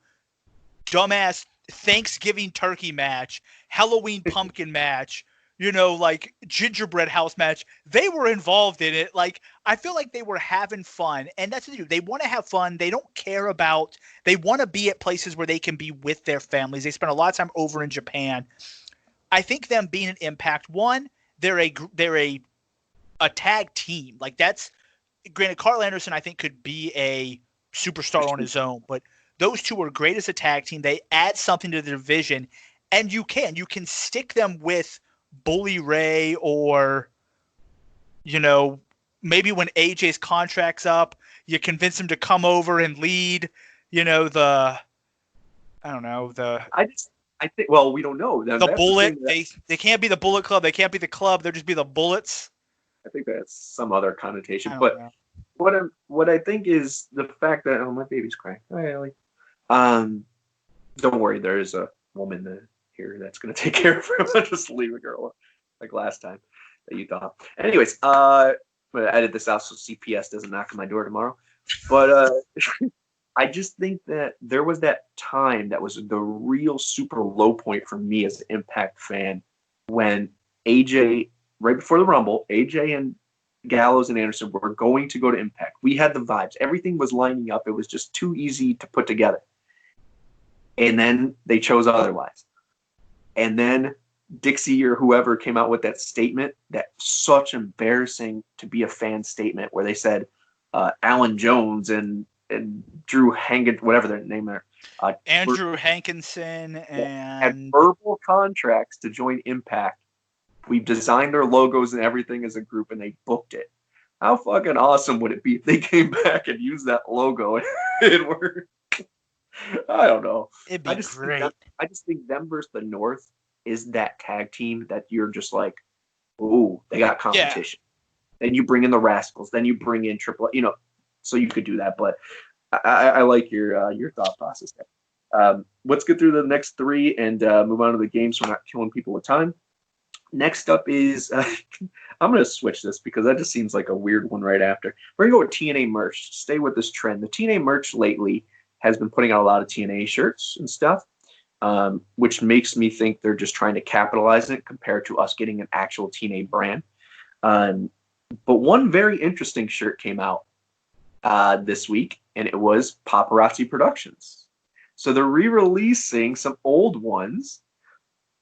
dumbass Thanksgiving turkey match, Halloween pumpkin match, like gingerbread house match, they were involved in it. Like, I feel like they were having fun, and that's what they do. They want to have fun. They don't care about. They want to be at places where they can be with their families. They spend a lot of time over in Japan. I think them being an Impact, one, they're a tag team. Like, that's granted. Carl Anderson, I think, could be a superstar on his own, but those two are great as a tag team. They add something to the division, and you can stick them with Bully Ray, or maybe when AJ's contract's up, you convince him to come over and lead. I think. Well, we don't know. The Bullet. They can't be the Bullet Club. They can't be the club. They'll just be the Bullets. I think that's some other connotation. But what I think is the fact that my baby's crying. Hi, Ellie. Don't worry. There is a woman here that's going to take care of her. I'll just leave a girl like last time that you thought. Anyways, I'm going to edit this out so CPS doesn't knock on my door tomorrow. But I just think that there was that time that was the real super low point for me as an Impact fan when AJ, right before the Rumble, AJ and Gallows and Anderson were going to go to Impact. We had the vibes. Everything was lining up. It was just too easy to put together. And then they chose otherwise. And then Dixie or whoever came out with that statement, that such embarrassing to be a fan statement where they said, Alan Jones and Drew Hankin, whatever their name are. Andrew Hankinson had and verbal contracts to join Impact. We've designed their logos and everything as a group, and they booked it. How fucking awesome would it be if they came back and used that logo and were, I don't know. it'd be great. I just think them versus the North is that tag team that you're just like, ooh, they got competition. Yeah. Then you bring in the Rascals. Then you bring in Triple, so you could do that. But I like your thought process there. Let's get through the next three and move on to the game so we're not killing people with time. Next up is, I'm going to switch this because that just seems like a weird one right after. We're going to go with TNA merch. Stay with this trend. The TNA merch lately has been putting out a lot of TNA shirts and stuff, which makes me think they're just trying to capitalize on it compared to us getting an actual TNA brand. But one very interesting shirt came out this week, and it was Paparazzi Productions. So they're re-releasing some old ones,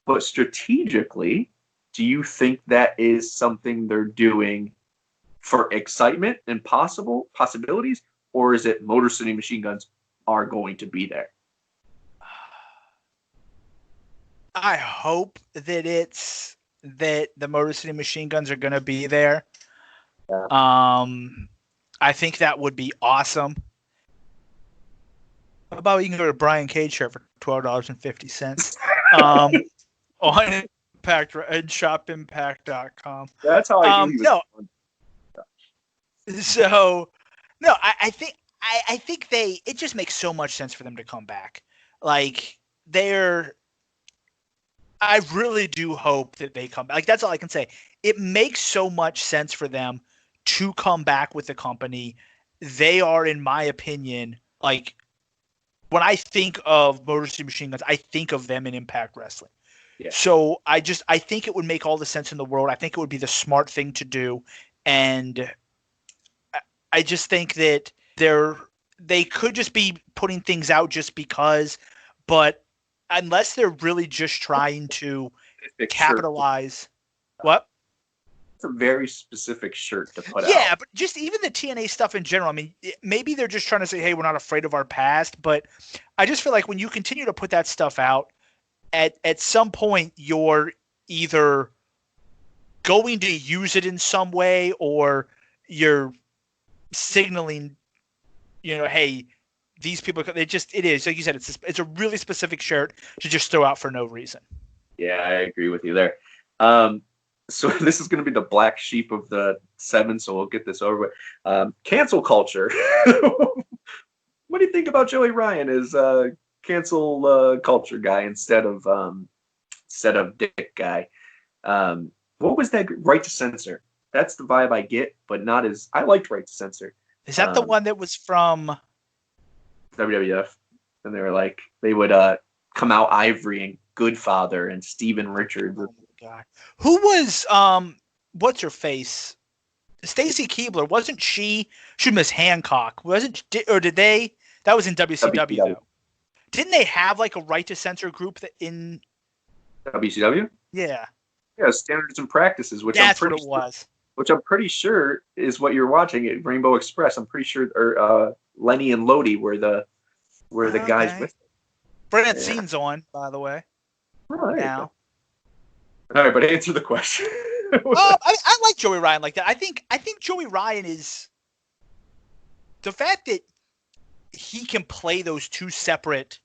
but strategically, do you think that is something they're doing for excitement and possibilities, or is it Motor City Machine Guns are going to be there? I hope that it's that the Motor City Machine Guns are going to be there. Yeah. I think that would be awesome. How about you can go to Brian Cage shirt for $12.50 on Impact and shopimpact.com. That's how I do I think it just makes so much sense for them to come back. Like I really do hope that they come back. Like, that's all I can say. It makes so much sense for them to come back with the company. They are, in my opinion, like, when I think of Motor City Machine Guns, I think of them in Impact Wrestling. Yeah. So I think it would make all the sense in the world. I think it would be the smart thing to do. And I just think that they could just be putting things out just because, but unless they're really just trying to capitalize. What? It's a very specific shirt to put out. Yeah, but just even the TNA stuff in general. I mean, maybe they're just trying to say, hey, we're not afraid of our past. But I just feel like when you continue to put that stuff out, at some point you're either going to use it in some way or you're signaling, hey, these people, it is, like you said, it's a really specific shirt to just throw out for no reason. Yeah, I agree with you there. So this is going to be the black sheep of the 7, so we'll get this over with. Cancel culture. What do you think about Joey Ryan as cancel culture guy instead of Dick guy? What was that? Right to Censor. That's the vibe I get, but not as I liked Right to Censor. Is that the one that was from WWF? And they were like, they would come out Ivory and Goodfather and Steven Richards. Oh my God. Who was what's her face? Stacy Keibler, wasn't she Miss Hancock? Did they? That was in WCW though. Didn't they have like a Right to Censor group that in WCW? Yeah. Yeah, Standards and Practices, which that's what it was. Which I'm pretty sure is what you're watching at Rainbow Express. I'm pretty sure, or Lenny and Lodi were the guys with them. Francine's on, by the way. Oh, now. All right, but answer the question. I like Joey Ryan like that. I think Joey Ryan is the fact that he can play those two separate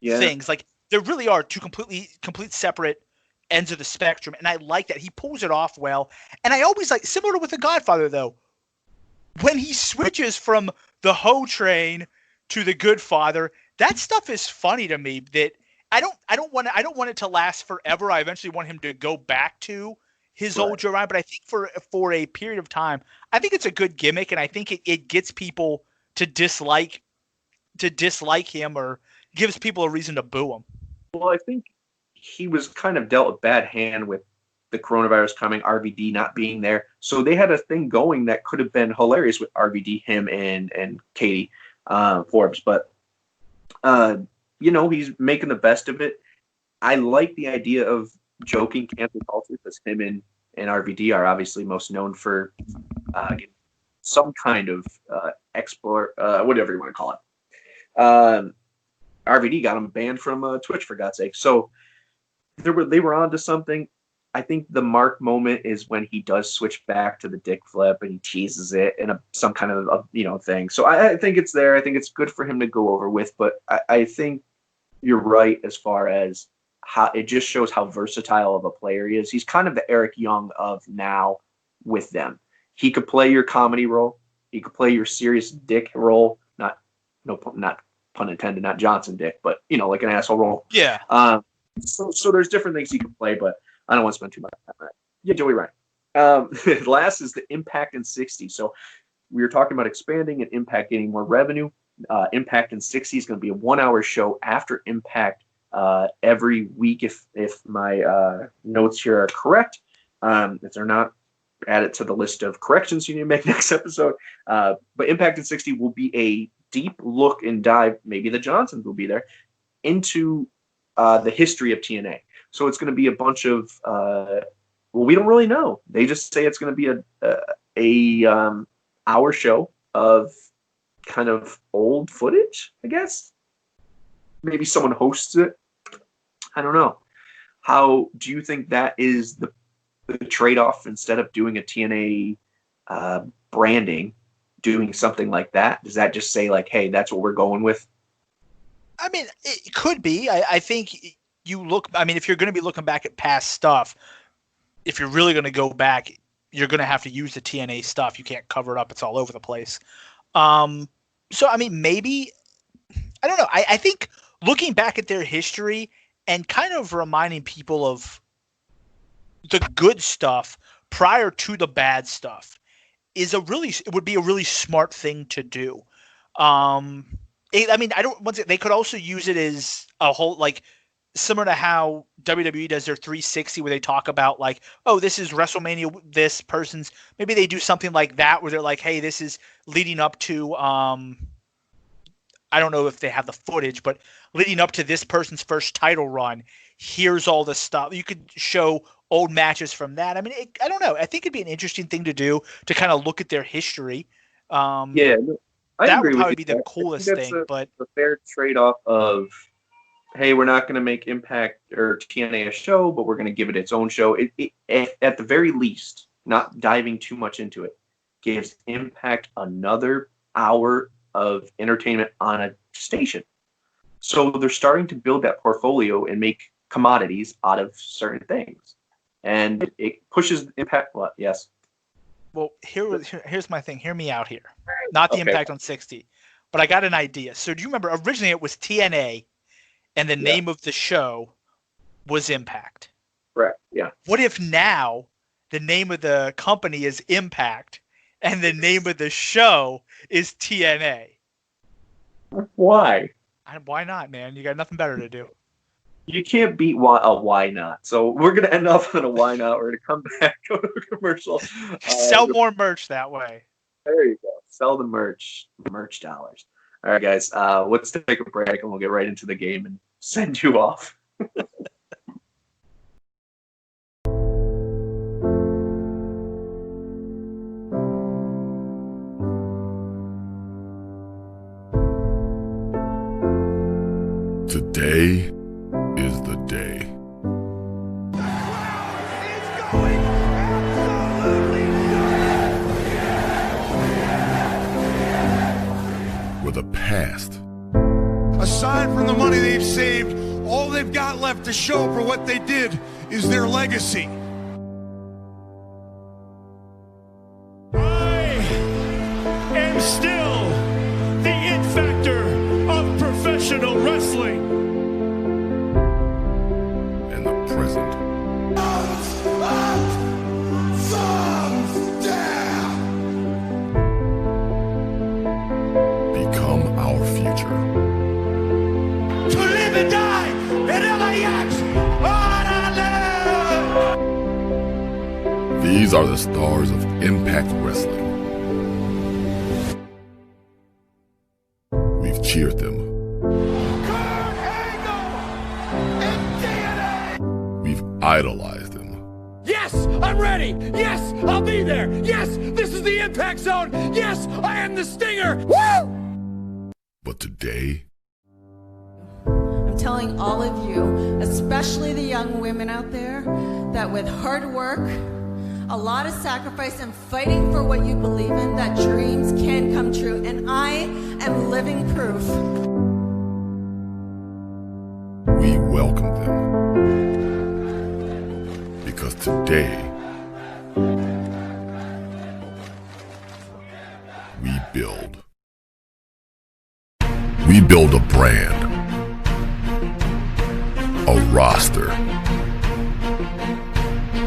things. Like, there really are two complete separate ends of the spectrum, and I like that. He pulls it off well. And I always like, similar to with The Godfather, though, when he switches from the Ho Train to the Good Father, that stuff is funny to me. That I don't want it to last forever. I eventually want him to go back to his old Joe Ryan, but I think for a period of time, I think it's a good gimmick, and I think it gets people to dislike him or gives people a reason to boo him. Well, I think he was kind of dealt a bad hand with the coronavirus coming, RVD not being there. So they had a thing going that could have been hilarious with RVD, him, and Katie Forbes. But, he's making the best of it. I like the idea of joking cancel culture because him and RVD are obviously most known for some kind of whatever you want to call it. RVD got him banned from Twitch, for God's sake. So they were onto something. I think the mark moment is when he does switch back to the dick flip and he teases it in some kind of thing. So I think it's there. I think it's good for him to go over with, but I think you're right as far as how it just shows how versatile of a player he is. He's kind of the Eric Young of now with them. He could play your comedy role. He could play your serious dick role. Not pun intended, not Johnson dick, but like an asshole role. Yeah. So there's different things he can play, but I don't want to spend too much time on that. Yeah, Joey Ryan. Last is the Impact in 60. So we were talking about expanding and Impact getting more revenue. Impact in 60 is going to be a 1-hour show after Impact every week, if my notes here are correct. If they're not, add it to the list of corrections you need to make next episode. But Impact in 60 will be a deep look and dive, maybe the Johnsons will be there, into the history of TNA. So it's going to be a bunch of, we don't really know. They just say it's going to be a hour show of kind of old footage, I guess. Maybe someone hosts it. I don't know. How do you think that is the trade-off instead of doing a TNA branding, doing something like that? Does that just say like, hey, that's what we're going with? I mean, it could be. I think if you're going to be looking back at past stuff, if you're really going to go back, you're going to have to use the TNA stuff. You can't cover it up. It's all over the place. So, I mean, maybe, I don't know. I think looking back at their history and kind of reminding people of the good stuff prior to the bad stuff it would be a really smart thing to do. They could also use it as a whole, like, similar to how WWE does their 360, where they talk about like, oh, this is WrestleMania, this person's, maybe they do something like that where they're like, hey, this is leading up to, I don't know if they have the footage, but leading up to this person's first title run, here's all the stuff. You could show old matches from that. I mean, I don't know. I think it'd be an interesting thing to do to kind of look at their history. I that agree would probably with be the coolest thing. But the fair trade-off of, hey, we're not going to make Impact or TNA a show, but we're going to give it its own show. It, at the very least, not diving too much into it, gives Impact another hour of entertainment on a station. So they're starting to build that portfolio and make commodities out of certain things. And it pushes Impact. What? Yes. Well, here's my thing. Hear me out here. Not the Impact on 60, but I got an idea. So do you remember originally it was TNA and the name of the show was Impact? Correct. Yeah. What if now the name of the company is Impact and the name of the show is TNA? Why? Why not, man? You got nothing better to do. You can't beat a why not. So we're going to end up on a why not. We're going to come back, go to a commercial. Sell more merch that way. There you go. Sell the merch dollars. All right, guys. Let's take a break and we'll get right into the game and send you off. Today is the day. Where the past, aside from the money they've saved, all they've got left to show for what they did is their legacy. I am still the it factor of professional wrestling. and the present. Become our future. To live and die in LAX on a These are the stars of Impact Wrestling. We've cheered them. Kurt Angle and DNA. We've idolized them. Yes, I I'm ready. Yes, I'll be there. Yes, this is the impact zone. Yes, I am the Stinger. Woo! But today, I'm telling all of you, especially the young women out there, that with hard work, a lot of sacrifice, and fighting for what you believe in, that dreams can come true. And I am living proof. we welcome them. Because today, we build. We build a brand, a roster,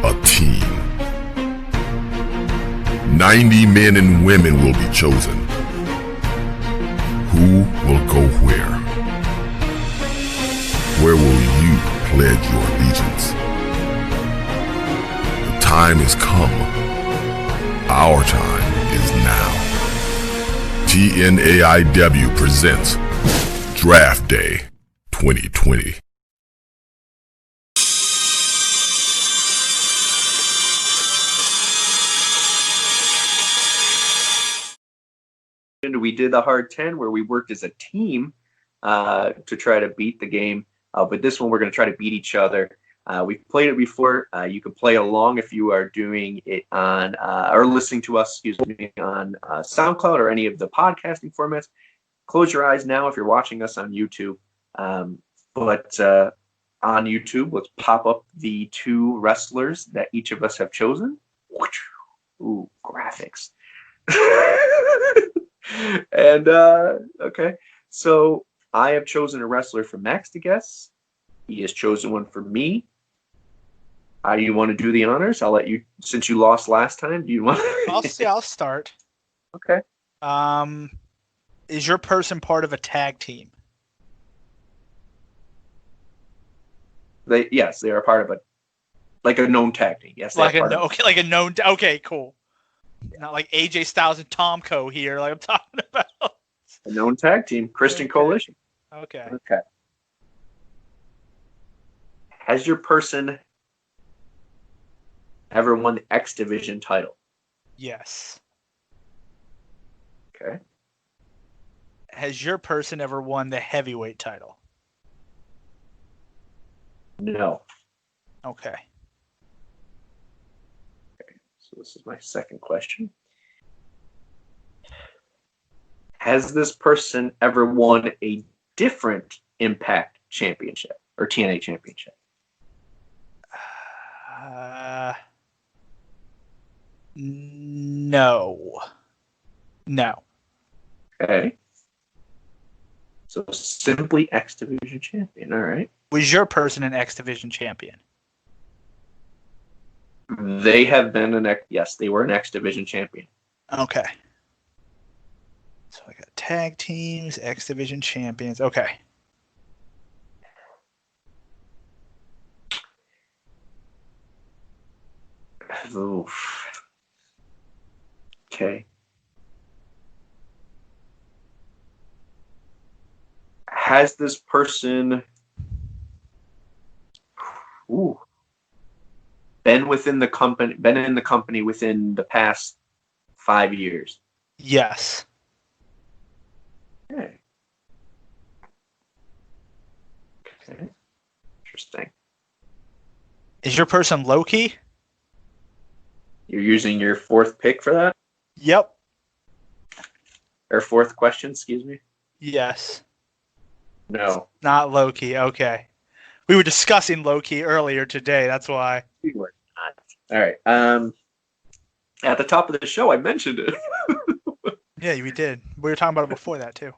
a team. 90 men and women will be chosen. Who will go where? Where will you pledge your allegiance? The time has come. Our time is now. TNAIW presents Draft Day 2020. We did the hard 10 where we worked as a team to try to beat the game. But this one, we're going to try to beat each other. We've played it before. You can play along if you are doing it on or listening to us, on SoundCloud or any of the podcasting formats. Close your eyes now if you're watching us on YouTube. But on YouTube, let's pop up the two wrestlers that each of us have chosen. Ooh, graphics. And okay, so I have chosen a wrestler for Max to guess. He has chosen one for me. You want to do the honors? I'll let you, since you lost last time. Do you want? I'll start. Okay. Is your person part of a tag team? Yes, they are part of a known tag team. Yes, Like a known. Okay, cool. Not like AJ Styles and Tomko here, like I'm talking about. A known tag team, Christian Coalition. Okay. Okay. Has your person ever won the X Division title? Yes. Okay. Has your person ever won the heavyweight title? No. Okay. So this is my second question. Has this person ever won a different Impact Championship or TNA Championship? No. No. Okay. So simply X Division champion. All right. Was your person an X Division champion? They have been yes, they were an X Division champion. Okay. So I got tag teams, X Division champions. Okay. Oof. Okay. Has this person been in the company within the past 5 years? Yes. Okay. Interesting. Is your person Loki? You're using your fourth pick for that? Yep. Or fourth question, excuse me? Yes. No. Not Loki. Okay. We were discussing Loki earlier today. That's why. We were not. All right. At the top of the show, I mentioned it. Yeah, we did. We were talking about it before that too.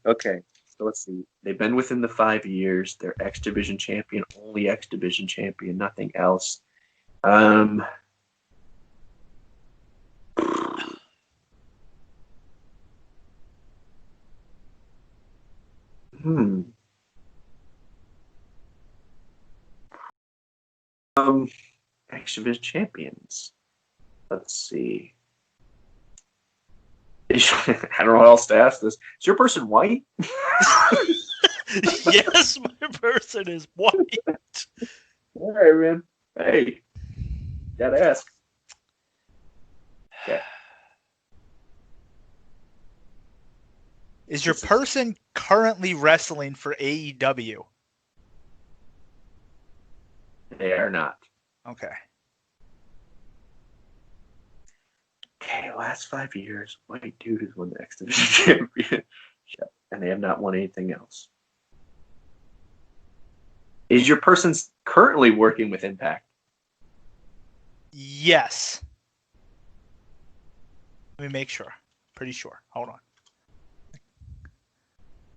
Okay. So let's see. They've been within the 5 years. They're X Division champion, only X Division champion, nothing else. X Division champions. Let's see. I don't know what else to ask this. Is your person white? Yes, my person is white. All right, man. Hey, gotta ask. Okay. Is your person currently wrestling for AEW? They are not. Okay. Okay, last 5 years, white dude has won the X Division championship, and they have not won anything else. Is your person currently working with Impact? Yes. Let me make sure. Pretty sure. Hold on.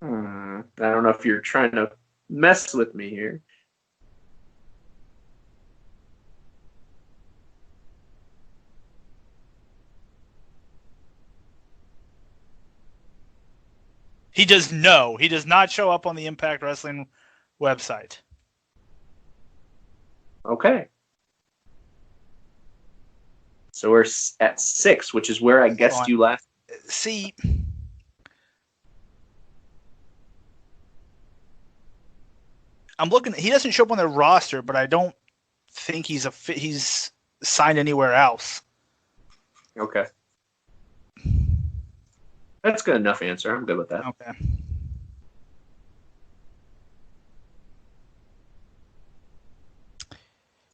I don't know if you're trying to mess with me here. He does no. He does not show up on the Impact Wrestling website. Okay. So we're at 6, which is where I guessed you last. See, I'm looking. He doesn't show up on their roster, but I don't think he's signed anywhere else. Okay. That's good enough answer. I'm good with that. Okay.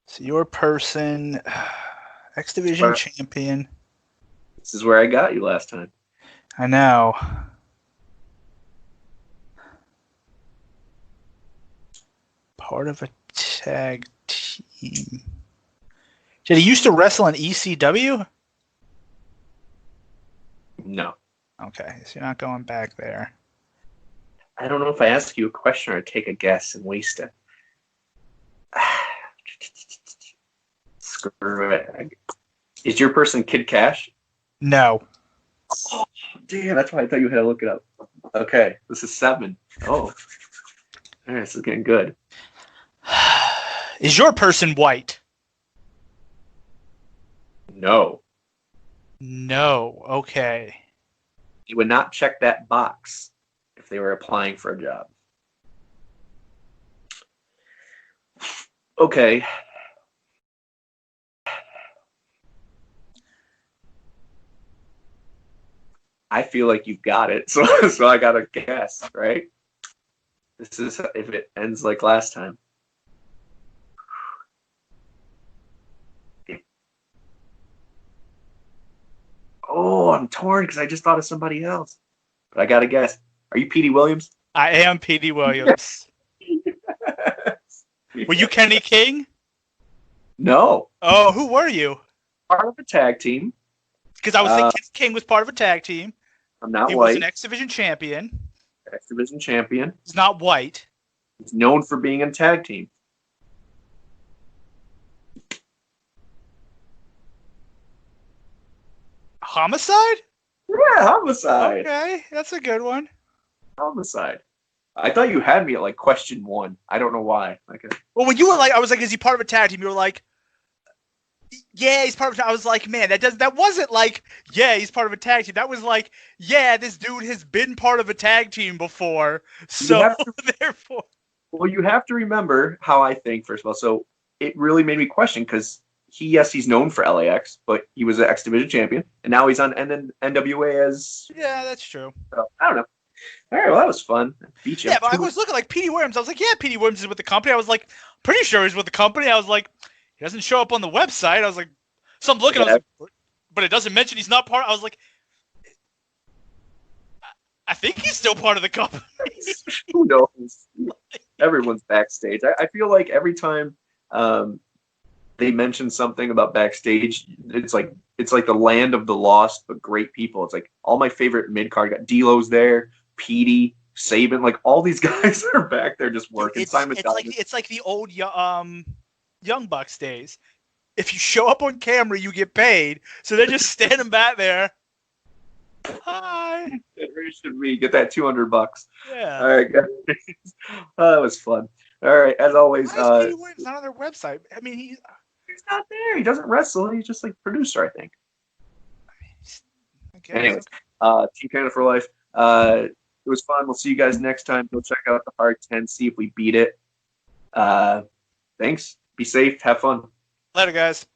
So your person, X Division champion. This is where I got you last time. I know. Part of a tag team. Did he used to wrestle in ECW? No. Okay, so you're not going back there. I don't know if I ask you a question or take a guess and waste it. Screw it. Is your person Kid Cash? No. Oh, damn, that's why I thought you had to look it up. Okay, this is 7. Oh. All right, this is getting good. Is your person white? No. No. Okay. You would not check that box if they were applying for a job. Okay. I feel like you've got it, so I gotta guess, right? This is if it ends like last time. Oh, I'm torn because I just thought of somebody else. But I gotta guess. Are you Petey Williams? I am Petey Williams. Were you Kenny King? No. Oh, who were you? Part of a tag team. Because I was thinking Kenny King was part of a tag team. I'm not he white. He was an X Division champion. X Division champion. He's not white. He's known for being in a tag team. Homicide? Yeah, Homicide. Okay, that's a good one. Homicide. I thought you had me at like question 1. I don't know why. Well, when you were like, I was like, is he part of a tag team? You were like, yeah, he's part of. I was like, man, that wasn't like, yeah, he's part of a tag team. That was like, yeah, this dude has been part of a tag team before. So therefore, well, you have to remember how I think first of all. So it really made me question because he's known for LAX, but he was an X Division champion, and now he's on NWA as. Yeah, that's true. So, I don't know. All right, well, that was fun. Beat you. Yeah, but I was looking like Petey Williams. I was like, yeah, Petey Williams is with the company. I was like, pretty sure he's with the company. I was like, he doesn't show up on the website. I was like, so I'm looking. I was like, but it doesn't mention he's not part. I was like, I think he's still part of the company. Who knows? Everyone's backstage. I feel like every time they mention something about backstage, it's like the land of the lost, but great people. It's like all my favorite mid card got D'Lo's there, Petey, Saban, like all these guys are back there just working. It's like the old Young Bucks days. If you show up on camera, you get paid. So they're just standing back there. Hi. Generation me, get that $200. Yeah. All right, guys. That was fun. All right, as always. Why is Petey Williams not on their website? I mean, he's not there. He doesn't wrestle. He's just like producer, I think. Anyways, Team Canada for life. It was fun. We'll see you guys next time. Go check out the Hard 10. See if we beat it. Thanks. Be safe. Have fun. Later, guys.